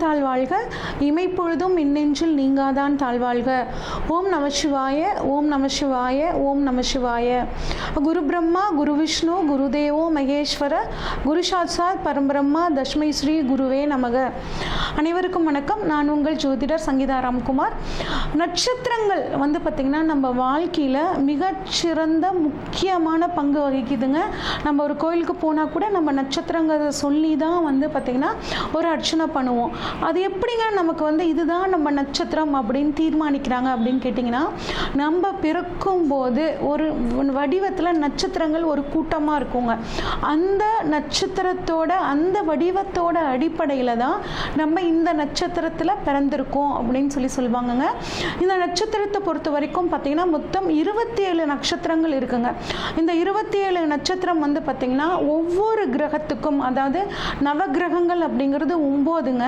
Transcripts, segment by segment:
தாழ்வாழ்க, இமைப்பொழுதும் இன்னெஞ்சில் நீங்காதான் தாழ்வாழ்க. ஓம் நம சிவாய, ஓம் நம சிவாய, ஓம் நம சிவாய. குரு பிரம்மா குரு விஷ்ணு குருதேவோ மகேஸ்வர, குரு சாட்சாத் பரம்பிரம்மா தஸ்மை ஸ்ரீ குருவே நமக. அனைவருக்கும் வணக்கம். நான் உங்கள் ஜோதிடர் சங்கீதா ராம்குமார். நட்சத்திரங்கள் பார்த்திங்கன்னா நம்ம வாழ்க்கையில் மிகச்சிறந்த முக்கியமான பங்கு வகிக்குதுங்க. நம்ம ஒரு கோயிலுக்கு போனால் கூட நம்ம நட்சத்திரங்களை சொல்லி தான் பார்த்திங்கன்னா ஒரு அர்ச்சனை பண்ணுவோம். அது எப்படிங்க நமக்கு இதுதான் நம்ம நட்சத்திரம் அப்படின்னு தீர்மானிக்கிறாங்க அப்படின்னு கேட்டிங்கன்னா, நம்ம பிறக்கும் போது ஒரு வடிவத்தில் நட்சத்திரங்கள் ஒரு கூட்டமாக இருக்குங்க. அந்த நட்சத்திரத்தோட அந்த வடிவத்தோட அடிப்படையில் தான் நம்ம இந்த நட்சத்திரத்தில் பிறந்திருக்கோம் அப்படின்னு சொல்லுவாங்கங்க. இந்த நட்சத்திரத்தை பொறுத்த வரைக்கும் பார்த்திங்கன்னா மொத்தம் 27 நட்சத்திரங்கள் இருக்குங்க. இந்த 27 நட்சத்திரம் பார்த்திங்கன்னா ஒவ்வொரு கிரகத்துக்கும், அதாவது நவகிரகங்கள் அப்படிங்கிறது 9ங்க,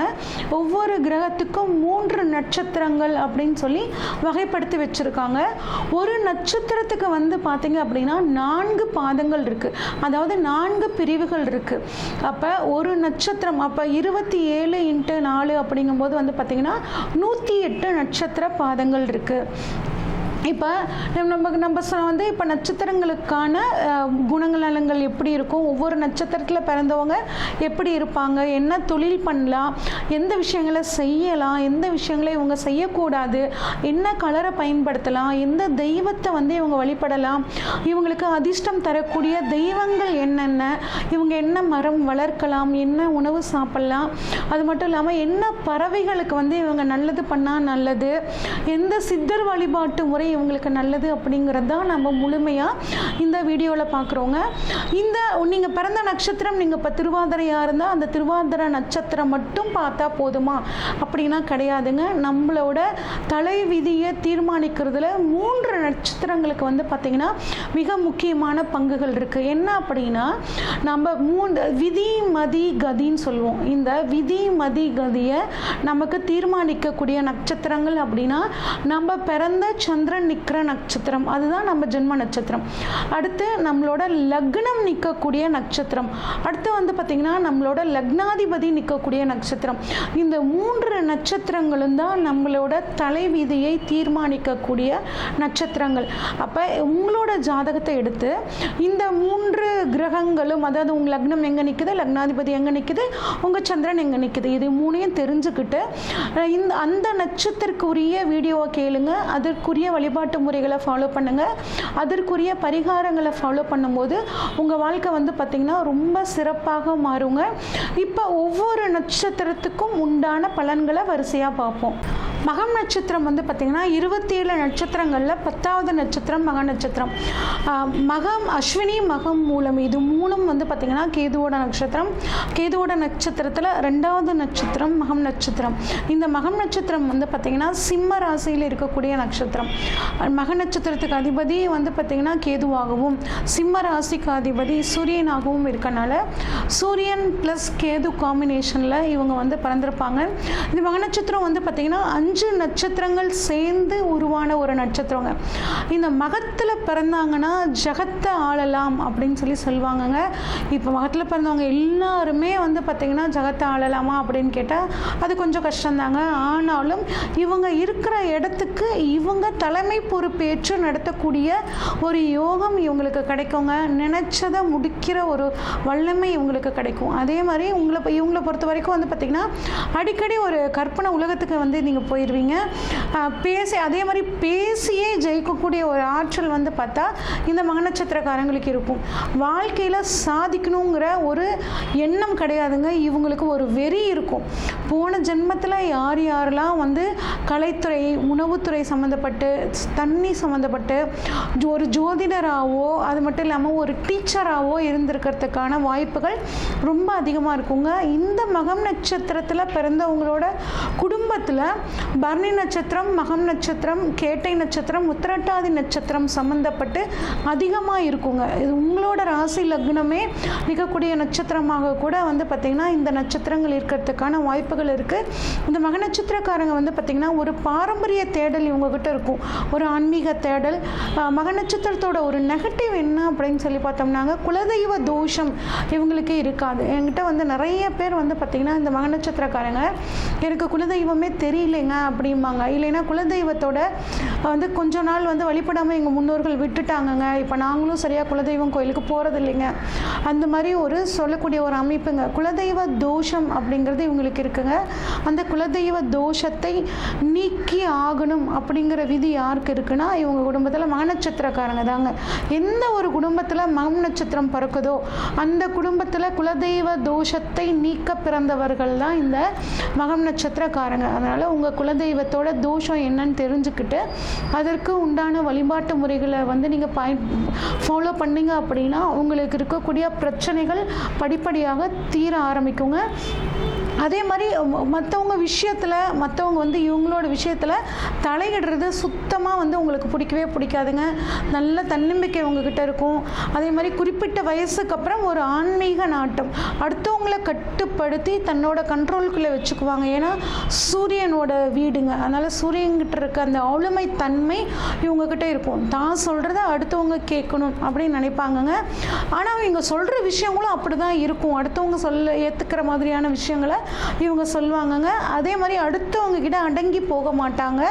ஒவ்வொரு கிரகத்துக்கும் 3 நட்சத்திரங்கள் அப்படின்னு சொல்லி வகைப்படுத்தி வச்சுருக்காங்க. ஒரு நட்சத்திரத்துக்கு பார்த்திங்க அப்படின்னா 4 பாதங்கள் இருக்குது, அதாவது 4 பிரிவுகள் இருக்குது. அப்போ ஒரு நட்சத்திரம், அப்போ 27 × 4 அப்படிங்கும்போது பார்த்திங்கன்னா 108 நட்சத்திர பாதங்கள் இருக்குது. இப்போ இப்போ நட்சத்திரங்களுக்கான குணநலங்கள் எப்படி இருக்கும், ஒவ்வொரு நட்சத்திரத்தில் பிறந்தவங்க எப்படி இருப்பாங்க, என்ன தொழில் பண்ணலாம், எந்த விஷயங்களை செய்யலாம், எந்த விஷயங்களை இவங்க செய்யக்கூடாது, என்ன கலரை பயன்படுத்தலாம், எந்த தெய்வத்தை இவங்க வழிபடலாம், இவங்களுக்கு அதிர்ஷ்டம் தரக்கூடிய தெய்வங்கள் என்னென்ன, இவங்க என்ன மரம் வளர்க்கலாம், என்ன உணவு சாப்பிடலாம், அது மட்டும் இல்லாமல் என்ன பறவைகளுக்கு இவங்க நல்லது பண்ணால் நல்லது, எந்த சித்தர் வழிபாட்டு முறை இவங்களுக்கு நல்லது அப்படிங்கிறது தான் நம்ம முழுமையாக இந்த வீடியோவில் பார்க்குறோங்க. இந்த நீங்கள் பிறந்த நட்சத்திரம், நீங்கள் இப்போ திருவாதிரையாக இருந்தால் அந்த திருவாதிரை நட்சத்திரம் மட்டும் பார்த்தா போதுமா அப்படின்னா கிடையாதுங்க. நம்மளோட தலை விதியை தீர்மானிக்கிறதுல 3 நட்சத்திரங்களுக்கு பார்த்திங்கன்னா மிக முக்கியமான பங்குகள் இருக்குது. என்ன அப்படின்னா, நம்ம 3 விதி மதி கதின்னு சொல்லுவோம். இந்த விதி மதி கதியை நமக்கு தீர்மானிக்கக்கூடிய நட்சத்திரங்கள் அப்படின்னா, நம்ம பிறந்த சந்திரன் நிற்கிற நட்சத்திரம், அதுதான் நம்ம ஜென்ம நட்சத்திரம். அடுத்து நம்மளோட லக்னம் நிற்கக்கூடிய நட்சத்திரம், அடுத்து பார்த்திங்கன்னா நம்மளோட லக்னாதிபதி நிற்கக்கூடிய நட்சத்திரம். இந்த 3 நட்சத்திரங்களும் தான் நம்மளோட தலைவிதியை தீர்மானிக்கக்கூடிய நட்சத்திரங்கள். அப்போ உங்களோட ஜாதகத்தை எடுத்து இந்த 3 கிரகங்களும், அதாவது உங்கள் லக்னம் எங்கே நிற்குது, லக்னாதிபதி எங்கே நிற்குது, உங்கள் சந்திரன் எங்கே நிற்குது, இது 3ஐயும் தெரிஞ்சுக்கிட்டு அந்த நட்சத்திரக்குரிய வீடியோவை கேளுங்க, அதற்குரிய வழிபாட்டு முறைகளை ஃபாலோ பண்ணுங்கள், அதற்குரிய பரிகாரங்களை ஃபாலோ பண்ணும்போது உங்கள் வாழ்க்கை பார்த்திங்கன்னா ரொம்ப சிறப்பாக மாறுங்க. இப்போ ஒவ்வொரு நட்சத்திரத்துக்கும் உண்டான பலன்களை வரிசையாக பார்ப்போம். மகம் நட்சத்திரம் பார்த்திங்கன்னா 27 நட்சத்திரங்களில் 10வது நட்சத்திரம் மக நட்சத்திரம். மகம், அஸ்வினி, மகம், மூலம், இது 3ம் பார்த்திங்கன்னா கேதுவோட நட்சத்திரம். கேதுவோட நட்சத்திரத்தில் 2வது நட்சத்திரம் மகம் நட்சத்திரம். இந்த மகம் நட்சத்திரம் பார்த்திங்கன்னா சிம்ம ராசியில் இருக்கக்கூடிய நட்சத்திரம். மக நட்சத்திரத்துக்கு அதிபதி பார்த்திங்கன்னா கேதுவாகவும், சிம்ம ராசிக்கு அதிபதி சூரியனாகவும் இருக்கனால சூரியன் ப்ளஸ் கேது காம்பினேஷனில் இவங்க பிறந்திருப்பாங்க. இந்த மக நட்சத்திரம் பார்த்திங்கன்னா 5 நட்சத்திரங்கள் சேர்ந்து உருவான ஒரு நட்சத்திரங்க. இந்த மகத்தில் பிறந்தாங்கன்னா ஜகத்தை ஆளலாம் அப்படின்னு சொல்லுவாங்கங்க. இப்போ மகத்தில் பிறந்தவங்க எல்லாருமே பார்த்திங்கன்னா ஜகத்தை ஆளலாமா அப்படின்னு கேட்டால் அது கொஞ்சம் கஷ்டம்தாங்க. ஆனாலும் இவங்க இருக்கிற இடத்துக்கு இவங்க தலைமை பொறுப்பேற்று நடத்தக்கூடிய ஒரு யோகம் இவங்களுக்கு கிடைக்குங்க. நினைச்சதை முடிக்கிற ஒரு வல்லமை இவங்களுக்கு கிடைக்கும். அதே மாதிரி இவங்களை பொறுத்த வரைக்கும் பார்த்திங்கன்னா அடிக்கடி ஒரு கற்பனை உலகத்துக்கு நீங்கள் போயிடுவீங்க. அதே மாதிரி பேசியே ஜெயிக்கக்கூடிய ஒரு ஆற்றல் பார்த்தா இந்த மக நட்சத்திரக்காரங்களுக்கு இருக்கும். வாழ்க்கையில் சாதிக்கணுங்கிற ஒரு எண்ணம் கிடையாதுங்க, இவங்களுக்கு ஒரு வெறி இருக்கும். போன ஜென்மத்தில் யாரெல்லாம் கலைத்துறை, உணவுத்துறை சம்மந்தப்பட்டு, தண்ணி சம்மந்தப்பட்டு ஒரு ஜோதிடராகவோ அது மட்டும் இல்லாமல் ஒரு டீச்சராகவோ இருந்திருக்கிறதுக்கான வாய்ப்புகள் ரொம்ப அதிகமாக இருக்குங்க. இந்த மகம் நட்சத்திரத்தில் பிறந்தவங்களோட குடும்பத்தில் பரணி நட்சத்திரம், மகம் நட்சத்திரம், கேட்டை நட்சத்திரம், உத்திரட்டாதி நட்சத்திரம் சம்மந்தப்பட்டு அதிகமாக இருக்குங்க. இது உங்களோட ராசி லக்னமே நிற்கக்கூடிய நட்சத்திரமாக கூட வந்து பார்த்திங்கன்னா இந்த நட்சத்திரங்கள் இருக்கிறதுக்கான வாய்ப்புகள் இருக்குது. இந்த மக நட்சத்திரக்காரங்க வந்து பார்த்திங்கன்னா ஒரு பாரம்பரிய தேடல் இவங்ககிட்ட இருக்கும், ஒரு ஆன்மீக தேடல். மக நட்சத்திரத்தோட ஒரு நெகட்டிவ் என்ன அப்படின்னு சொல்லி பார்த்தோம்னாங்க, குலதெய்வ தோஷம் இவங்களுக்கு இருக்காது. என்கிட்ட வந்து நிறைய பேர் வந்து பார்த்திங்கன்னா இந்த மக நட்சத்திரக்காரங்க எனக்கு குலதெய்வமே தெரியலைங்க அப்படிம்பாங்க. இல்லைன்னா குலதெய்வத்தோட வந்து கொஞ்ச நாள் வந்து வழிபடாமல் எங்கள் முன்னோர்கள் விட்டுட்டாங்கங்க, இப்போ நாங்களும் சரியாக குலதெய்வம் கோயிலுக்கு போகிறது இல்லைங்க, அந்த மாதிரி ஒரு சொல்லக்கூடிய ஒரு அமைப்புங்க. குலதெய்வ தோஷம் அப்படிங்கிறது இவங்களுக்கு இருக்குங்க. அந்த குலதெய்வ தோஷத்தை நீக்கி ஆகணும் அப்படிங்கிற விதி யாருக்கு இருக்குன்னா இவங்க குடும்பத்தில் மக நட்சத்திரக்காரங்க தாங்க. எந்த ஒரு குடும்பத்தில் மகம் நட்சத்திரம் பிறக்குதோ அந்த குடும்பத்தில் குலதெய்வ தோஷத்தை நீக்க பிறந்தவர்கள் தான் இந்த மகம் நட்சத்திரக்காரங்க. அதனால் உங்கள் குலதெய்வத்தோட தோஷம் என்னன்னு தெரிஞ்சுக்கிட்டு அதற்கு உண்டான வழிபாட்டு முறைகளை வந்து நீங்கள் ஃபாலோ பண்ணீங்க அப்படின்னா உங்களுக்கு இருக்கக்கூடிய பிரச்சனைகள் படிப்படியாக தீர ஆரம்பிக்குங்க. அதே மாதிரி மற்றவங்க விஷயத்தில் மற்றவங்க வந்து இவங்களோட விஷயத்தில் தலையிடுறது சுத்தமாக வந்து உங்களுக்கு பிடிக்கவே பிடிக்காதுங்க. நல்ல தன்னம்பிக்கை உங்ககிட்ட இருக்கும். அதே மாதிரி குறிப்பிட்ட வயசுக்கு அப்புறம் ஒரு ஆன்மீக நாட்டம், அடுத்தவங்களை கட்டுப்படுத்தி தன்னோட கண்ட்ரோலுக்குள்ளே வச்சுக்குவாங்க. ஏன்னா சூரியனோட வீடுங்க, அதனால் சூரியன்கிட்ட இருக்க அந்த ஆளுமை தன்மை இவங்ககிட்ட இருக்கும். தான் சொல்கிறத அடுத்தவங்க கேட்கணும் அப்படின்னு நினைப்பாங்கங்க. ஆனால் இவங்க சொல்கிற விஷயங்களும் அப்படி தான் இருக்கும். அடுத்தவங்க ஏற்றுக்கிற மாதிரியான விஷயங்களை இவங்க சொல்லுவாங்கங்க. அதே மாதிரி அடுத்தவங்க கிட்ட அடங்கி போக மாட்டாங்க.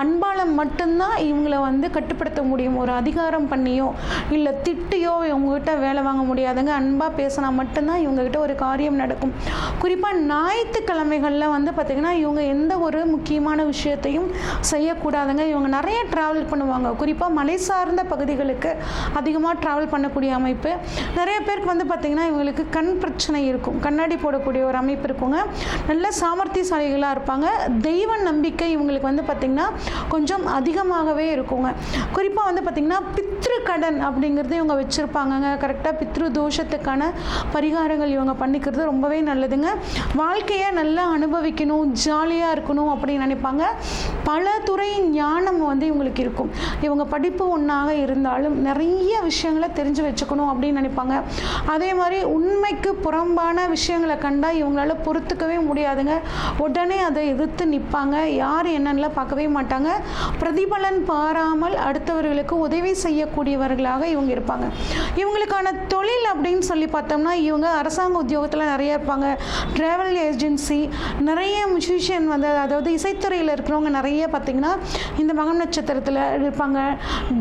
அன்பால் மட்டும்தான் இவங்களை வந்து கட்டுப்படுத்த முடியும். ஒரு அதிகாரம் பண்ணியோ இல்லை திட்டியோ இவங்ககிட்ட வேலை வாங்க முடியாதுங்க. அன்பாக பேசினா மட்டும்தான் இவங்ககிட்ட ஒரு காரியம் நடக்கும். குறிப்பாக ஞாயிற்றுக்கிழமைகளில் வந்து பார்த்திங்கன்னா இவங்க எந்த ஒரு முக்கியமான விஷயத்தையும் செய்யக்கூடாதுங்க. இவங்க நிறைய ட்ராவல் பண்ணுவாங்க. குறிப்பாக மலை சார்ந்த பகுதிகளுக்கு அதிகமாக ட்ராவல் பண்ணக்கூடிய அமைப்பு. நிறைய பேருக்கு வந்து பார்த்திங்கன்னா இவங்களுக்கு கண் பிரச்சனை இருக்கும், கண்ணாடி போடக்கூடிய ஒரு அமைப்பு இருக்குங்க. நல்ல சாமர்த்தியசாலிகளாக இருப்பாங்க. தெய்வ நம்பிக்கை இவங்களுக்கு வந்து பார்த்திங்கன்னா கொஞ்சம் அதிகமாகவே இருக்குங்க. குறிப்பாக வந்து பார்த்திங்கன்னா பித்ரு கடன் அப்படிங்கிறது இவங்க வச்சுருப்பாங்கங்க. கரெக்டாக பித்ரு தோஷத்துக்கான பரிகாரங்கள் இவங்க பண்ணிக்கிறது ரொம்பவே நல்லதுங்க. வாழ்க்கையை நல்லா அனுபவிக்கணும், ஜாலியாக இருக்கணும் அப்படின்னு நினைப்பாங்க. பல துறை ஞானம் வந்து இவங்களுக்கு இருக்கும். இவங்க படிப்பு ஒன்றாக இருந்தாலும் நிறைய விஷயங்களை தெரிஞ்சு வச்சுக்கணும் அப்படின்னு நினைப்பாங்க. அதே மாதிரி உண்மைக்கு புறம்பான விஷயங்களை கண்டா இவங்களால பொறுத்துக்கவே முடியாதுங்க. உடனே அதை எதிர்த்து நிற்பாங்க. யார் என்னென்னலாம் பார்க்கவே மாட்டாங்க. பிரதிபலன் பாராமல் அடுத்தவர்களுக்கு உதவி செய்யக்கூடியவர்களாக இவங்க இருப்பாங்க. இவங்களுக்கான தொழில் அப்படின்னு சொல்லி பார்த்தோம்னா இவங்க அரசாங்க உத்தியோகத்தில் நிறைய இருப்பாங்க. ட்ராவல் ஏஜென்சி, நிறைய மியூசிஷியன் வந்து அதாவது இசைத்துறையில் இருக்கிறவங்க நிறைய பார்த்திங்கன்னா இந்த மகம் நட்சத்திரத்தில் இருப்பாங்க.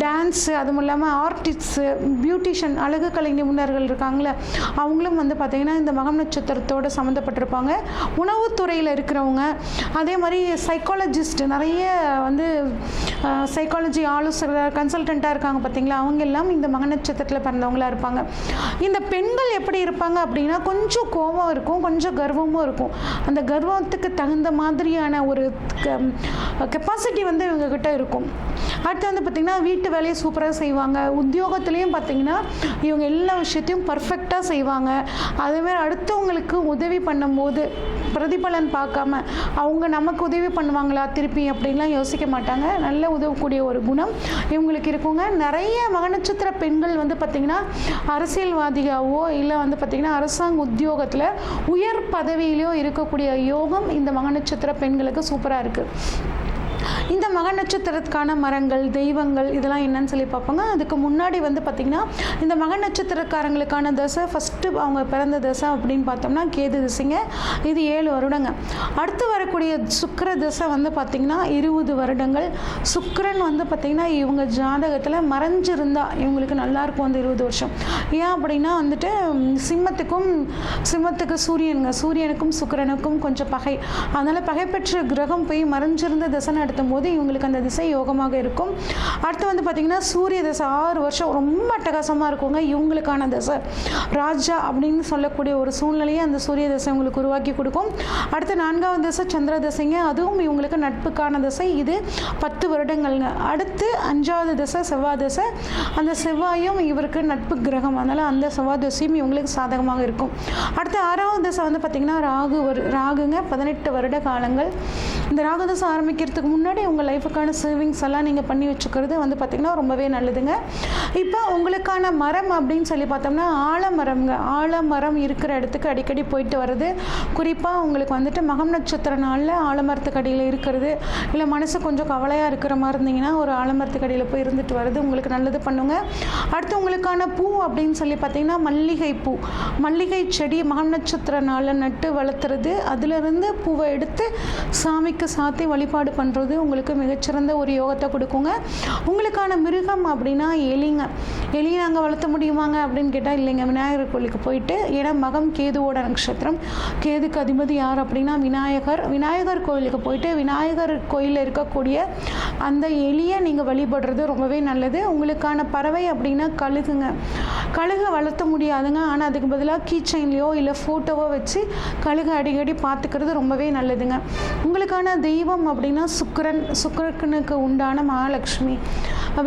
டான்ஸு, அதுவும் இல்லாமல் ஆர்டிஸ்ட்ஸு, பியூட்டிஷியன், அழகு கலை நிபுணர்கள் இருக்காங்களே அவங்களும் வந்து பார்த்திங்கன்னா இந்த மகம் நட்சத்திரத்தோடு சம்மந்தப்பட்டிருப்பாங்க. உணவுத்துறையில் இருக்கிறவங்க, அதே மாதிரி சைக்காலஜிஸ்ட், நிறைய வந்து சைக்காலஜி ஆலோசகர் கன்சல்டண்ட்டாக இருக்காங்க பார்த்திங்களா, அவங்க எல்லாம் இந்த மக நட்சத்திரத்தில் பிறந்தவங்களாக இருப்பாங்க. இந்த பெண்கள் எப்படி இருப்பாங்க அப்படின்னா கொஞ்சம் கோபம் இருக்கும், கொஞ்சம் கர்வமும் இருக்கும். அந்த கர்வத்துக்கு தகுந்த மாதிரியான ஒரு கெப்பாசிட்டி வந்து இவங்ககிட்ட இருக்கும். அடுத்து வந்து பார்த்திங்கன்னா வீட்டு வேலையை சூப்பராக செய்வாங்க. உத்தியோகத்துலேயும் பார்த்திங்கன்னா இவங்க எல்லா விஷயத்தையும் பர்ஃபெக்டாக செய்வாங்க. அதேமாதிரி அடுத்தவங்களுக்கு உதவி பண்ணும்போது பிரதிபலன் பார்க்காம அவங்க நமக்கு உதவி பண்ணுவாங்களா திருப்பி அப்படின்லாம் யோசிக்க மாட்டாங்க. நல்ல உதவக்கூடிய ஒரு குணம் இவங்களுக்கு இருக்குங்க. நிறைய மக நட்சத்திர பெண்கள் வந்து பார்த்திங்கன்னா அரசியல்வாதியாவோ இல்லை வந்து பார்த்திங்கன்னா அரசாங்க உத்தியோகத்தில் உயர் பதவியிலையோ இருக்கக்கூடிய யோகம் இந்த மக நட்சத்திர பெண்களுக்கு சூப்பராக இருக்குது. இந்த மக நட்சத்திரத்துக்கான மரங்கள், தெய்வங்கள் இதெல்லாம் என்னன்னு சொல்லி பார்ப்பாங்க. அதுக்கு முன்னாடி வந்து பார்த்திங்கன்னா இந்த மக நட்சத்திரக்காரங்களுக்கான தசை ஃபஸ்ட்டு அவங்க பிறந்த தசை அப்படின்னு பார்த்தோம்னா கேது தசைங்க. இது 7 வருடங்க. அடுத்து வரக்கூடிய சுக்கிர தசை வந்து பார்த்திங்கன்னா 20 வருடங்கள். சுக்கிரன் வந்து பார்த்திங்கன்னா இவங்க ஜாதகத்தில் மறைஞ்சிருந்தா இவங்களுக்கு நல்லாயிருக்கும் வந்து 20 வருஷம். ஏன் அப்படின்னா வந்துட்டு சிம்மத்துக்கு சூரியனுக்கும் சுக்கிரனுக்கும் கொஞ்சம் பகை. அதனால் பகை பெற்ற கிரகம் போய் மறைஞ்சிருந்த தசை நடத்தும் பார்க்கும்போது இவங்களுக்கு அந்த திசை யோகமாக இருக்கும். அடுத்து வந்து பார்த்திங்கன்னா சூரிய திசை 6 வருஷம் ரொம்ப அட்டகாசமாக இருக்குங்க. இவங்களுக்கான திசை ராஜா அப்படின்னு சொல்லக்கூடிய ஒரு சூழ்நிலையை அந்த சூரிய திசை உங்களுக்கு உருவாக்கி கொடுக்கும். அடுத்து 4வது திசை சந்திர திசைங்க, அதுவும் இவங்களுக்கு நட்புக்கான திசை. இது 10 வருடங்கள்ங்க. அடுத்து 5வது திசை செவ்வாய் திசை. அந்த செவ்வாயும் இவருக்கு நட்பு கிரகம், அதனால் அந்த செவ்வாய் திசையும் இவங்களுக்கு சாதகமாக இருக்கும். அடுத்து 6வது திசை வந்து பார்த்திங்கன்னா ராகுங்க. 18 வருட காலங்கள். இந்த ராகு திசை ஆரம்பிக்கிறதுக்கு முன்னாடி உங்கள் லைஃபுக்கான சேவிங்ஸ் எல்லாம் நீங்கள் பண்ணி வச்சுக்கிறது வந்து பார்த்திங்கன்னா ரொம்பவே நல்லதுங்க. இப்போ உங்களுக்கான மரம் அப்படின்னு சொல்லி பார்த்தோம்னா ஆலமரம்ங்க. ஆலமரம் இருக்கிற இடத்துக்கு அடிக்கடி போயிட்டு வர்றது, குறிப்பாக உங்களுக்கு வந்துட்டு மகம் நட்சத்திர நாளில் ஆலமரத்துக்கு அடியில் இருக்கிறது, இல்லை மனசு கொஞ்சம் கவலையாக இருக்கிற மாதிரி இருந்தீங்கன்னா ஒரு ஆலமரத்துக்கு அடியில் போய் இருந்துட்டு வர்றது உங்களுக்கு நல்லது பண்ணுங்க. அடுத்து உங்களுக்கான பூ அப்படின்னு சொல்லி பார்த்தீங்கன்னா மல்லிகை பூ. மல்லிகை செடி மகம் நட்சத்திர நாளில் நட்டு வளர்த்துறது, அதிலிருந்து பூவை எடுத்து சாமிக்கு சாத்தி வழிபாடு பண்ணுறது உங்களுக்கு மிகச்சிறந்த ஒரு யோகத்தை கொடுக்குங்க. உங்களுக்கான மிருகம் அப்படின்னா எலிங்க. எலி நாங்கள் வளர்த்த முடியுமாங்க அப்படின்னு கேட்டால் இல்லைங்க. விநாயகர் கோயிலுக்கு போயிட்டு, ஏன்னா மகம் கேதுவோட நட்சத்திரம், கேதுக்கு அதிபதி யார் அப்படின்னா விநாயகர். விநாயகர் கோயிலுக்கு போயிட்டு விநாயகர் கோயிலில் இருக்கக்கூடிய அந்த எலியை நீங்கள் வழிபடுறது ரொம்பவே நல்லது. உங்களுக்கான பறவை அப்படின்னா கழுகுங்க. கழுகை வளர்த்த முடியாதுங்க, ஆனால் அதுக்கு பதிலாக கீச்சைன்லையோ இல்லை ஃபோட்டோவோ வச்சு கழுகு அடிக்கடி பார்த்துக்கிறது ரொம்பவே நல்லதுங்க. உங்களுக்கான தெய்வம் அப்படின்னா சுக்கிரனுக்கு உண்டான மகாலட்சுமி.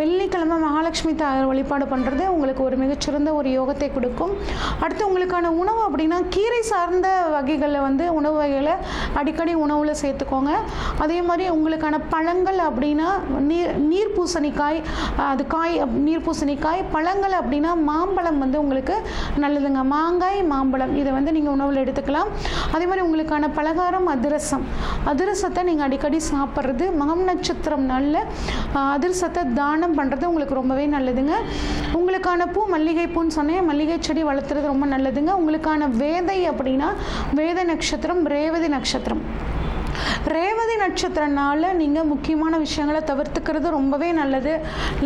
வெள்ளிக்கிழமை மகாலட்சுமி தாயார் வழிபாடு பண்ணுறது உங்களுக்கு ஒரு மிகச்சிறந்த ஒரு யோகத்தை கொடுக்கும். அடுத்து உங்களுக்கான உணவு அப்படின்னா கீரை சார்ந்த வகைகளில் வந்து உணவு வகைகளை அடிக்கடி உணவில் சேர்த்துக்கோங்க. அதே மாதிரி உங்களுக்கான பழங்கள் அப்படின்னா நீர் பூசணிக்காய், அது காய் நீர் பூசணிக்காய். பழங்கள் அப்படின்னா மாம்பழம் வந்து உங்களுக்கு நல்லதுங்க. மாங்காய், மாம்பழம் இதை வந்து நீங்கள் உணவில் எடுத்துக்கலாம். அதே மாதிரி உங்களுக்கான பலகாரம் அதிரசத்தை நீங்கள் அடிக்கடி சாப்பிட்றது, மகம் நட்சத்திரம் நல்ல அதிரசத்தை தானம் பண்ணுறது உங்களுக்கு ரொம்பவே நல்லதுங்க. உங்களுக்கான பூ மல்லிகை பூன்னு சொன்னேன். மல்லிகை செடி வளர்த்துறது ரொம்ப நல்லதுங்க. உங்களுக்கான வேதை அப்படின்னா வேத நட்சத்திரம் ரேவதி நட்சத்திரம். ரேவதி நட்சத்திரனால நீங்கள் முக்கியமான விஷயங்களை தவிர்த்துக்கிறது ரொம்பவே நல்லது.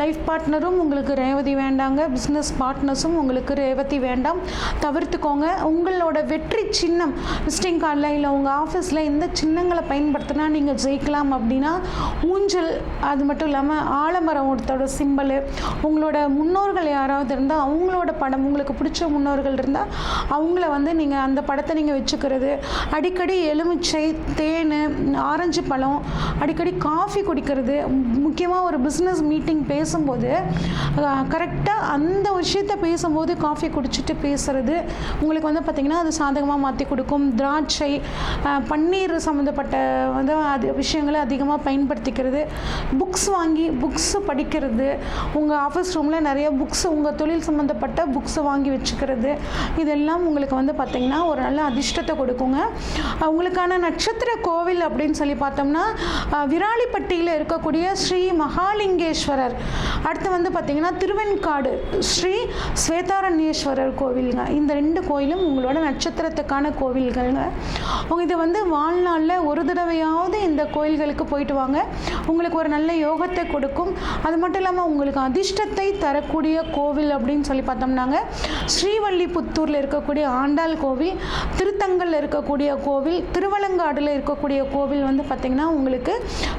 லைஃப் பார்ட்னரும் உங்களுக்கு ரேவதி வேண்டாங்க, பிஸ்னஸ் பார்ட்னர்ஸும் உங்களுக்கு ரேவதி வேண்டாம், தவிர்த்துக்கோங்க. உங்களோட வெற்றி சின்னம் விசிட்டிங் கார்டில் இல்லை உங்கள் ஆஃபீஸில் இந்த சின்னங்களை பயன்படுத்தினா நீங்கள் ஜெயிக்கலாம் அப்படின்னா ஊஞ்சல், அது மட்டும் இல்லாமல் ஆலமரத்தோட சிம்பல், உங்களோட முன்னோர்கள் யாராவது இருந்தால் அவங்களோட படம், உங்களுக்கு பிடிச்ச முன்னோர்கள் இருந்தால் அவங்கள வந்து நீங்கள் அந்த படத்தை நீங்கள் வச்சுக்கிறது, அடிக்கடி எலுமிச்சை, தேன், ஆரஞ்சு பழம், அடிக்கடி காஃபி குடிக்கிறது. முக்கியமாக ஒரு பிஸ்னஸ் மீட்டிங் பேசும்போது கரெக்டாக அந்த விஷயத்தை பேசும்போது காஃபி குடிச்சிட்டு பேசுகிறது உங்களுக்கு வந்து பார்த்திங்கன்னா அது சாதகமாக மாற்றி கொடுக்கும். திராட்சை, பன்னீர் சம்மந்தப்பட்ட வந்து அது விஷயங்களை அதிகமாக பயன்படுத்திக்கிறது. புக்ஸ் வாங்கி புக்ஸு படிக்கிறது, உங்கள் ஆஃபீஸ் ரூமில் நிறைய புக்ஸ், உங்கள் தொழில் சம்மந்தப்பட்ட புக்ஸை வாங்கி வச்சுக்கிறது, இதெல்லாம் உங்களுக்கு வந்து பார்த்திங்கன்னா ஒரு நல்ல அதிர்ஷ்டத்தை கொடுக்குங்க. உங்களுக்கான நட்சத்திர கோவில் அப்படின்னு சொல்லி பார்த்தோம்னா விராலிப்பட்டியில் இருக்கக்கூடிய ஸ்ரீ மகாலிங்கேஸ்வரர். அடுத்து வந்து பார்த்திங்கன்னா திருவெண்காடு ஸ்ரீ ஸ்வேதாரண்யேஸ்வரர் கோவிலுங்க. இந்த 2 கோயிலும் உங்களோட நட்சத்திரத்துக்கான கோவில்கள்ங்க. இது வந்து வாழ்நாளில் ஒரு தடவையாவது இந்த கோயில்களுக்கு போயிட்டு வாங்க, உங்களுக்கு ஒரு நல்ல யோகத்தை கொடுக்கும். அது மட்டும் இல்லாமல் உங்களுக்கு அதிர்ஷ்டத்தை தரக்கூடிய கோவில் அப்படின்னு சொல்லி பார்த்தோம்னாங்க ஸ்ரீவல்லிபுத்தூரில் இருக்கக்கூடிய ஆண்டாள் கோவில், திருத்தங்கல்ல இருக்கக்கூடிய கோவில், திருவலங்காடில் இருக்கக்கூடிய கோவில் வந்து பார்த்திங்கன்னா உங்களுக்கு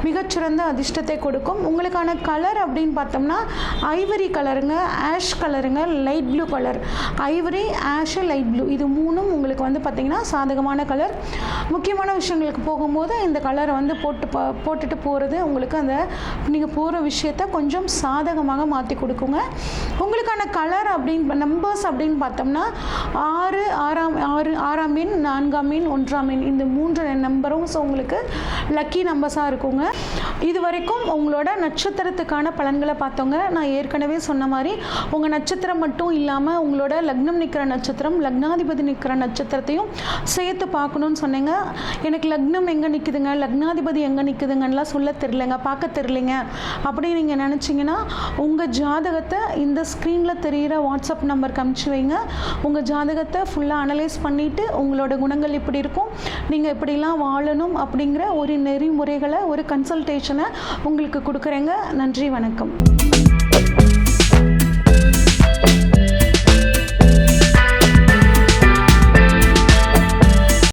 மிகச்சிறந்த அதிர்ஷ்டத்தை கொடுக்கும். உங்களுக்கான கலர் அப்படின்னு பார்த்தோம்னா ஐவரி கலருங்க, ஆஷ் கலருங்க, light blue colour. Ivory, ash, light blue இது 3ம் உங்களுக்கு வந்து பார்த்திங்கன்னா சாதகமான கலர். முக்கியமான விஷயங்களுக்கு போகும்போது இந்த கலரை வந்து போட்டுட்டு போகிறது உங்களுக்கு அந்த நீங்கள் போகிற விஷயத்தை கொஞ்சம் சாதகமாக மாற்றி கொடுக்குங்க. உங்களுக்கான கலர் அப்படின்னு நம்பர்ஸ் அப்படின்னு பார்த்தோம்னா 6, 6ஆம் எண், 4ஆம் எண், 1ஆம் எண் இந்த 3 நம்பரும் உங்களுக்கு லக்கி நம்பர்ஸாக இருக்குங்க. இது வரைக்கும் உங்களோட நட்சத்திரத்துக்கான பலன்களை பார்த்தோங்க. நான் ஏற்கனவே சொன்ன மாதிரி உங்கள் நட்சத்திரம் மட்டும் இல்லாமல் உங்களோட லக்னம் நிற்கிற நட்சத்திரம், லக்னாதிபதி நிற்கிற நட்சத்திரத்தையும் சேர்த்து பார்க்கணுன்னு சொன்னீங்க. எனக்கு லக்னம் எங்கே நிற்குதுங்க, லக்னாதிபதி எங்கே நிற்குதுங்கலாம் சொல்ல தெரியலைங்க, பார்க்க தெரியலைங்க அப்படி நீங்கள் நினச்சிங்கன்னா உங்கள் ஜாதகத்தை இந்த ஸ்க்ரீனில் தெரிகிற வாட்ஸ்அப் நம்பருக்கு அனுப்பிச்சி வைங்க. உங்கள் ஜாதகத்தை ஃபுல்லாக அனலைஸ் பண்ணிவிட்டு உங்களோட குணங்கள் இப்படி இருக்கும், நீங்கள் இப்படிலாம் வாழணும் அப்படிங்கிற ஒரு நெறிமுறைகளை, ஒரு கன்சல்டேஷனை உங்களுக்கு கொடுக்குறேங்க. நன்றி, வணக்கம்.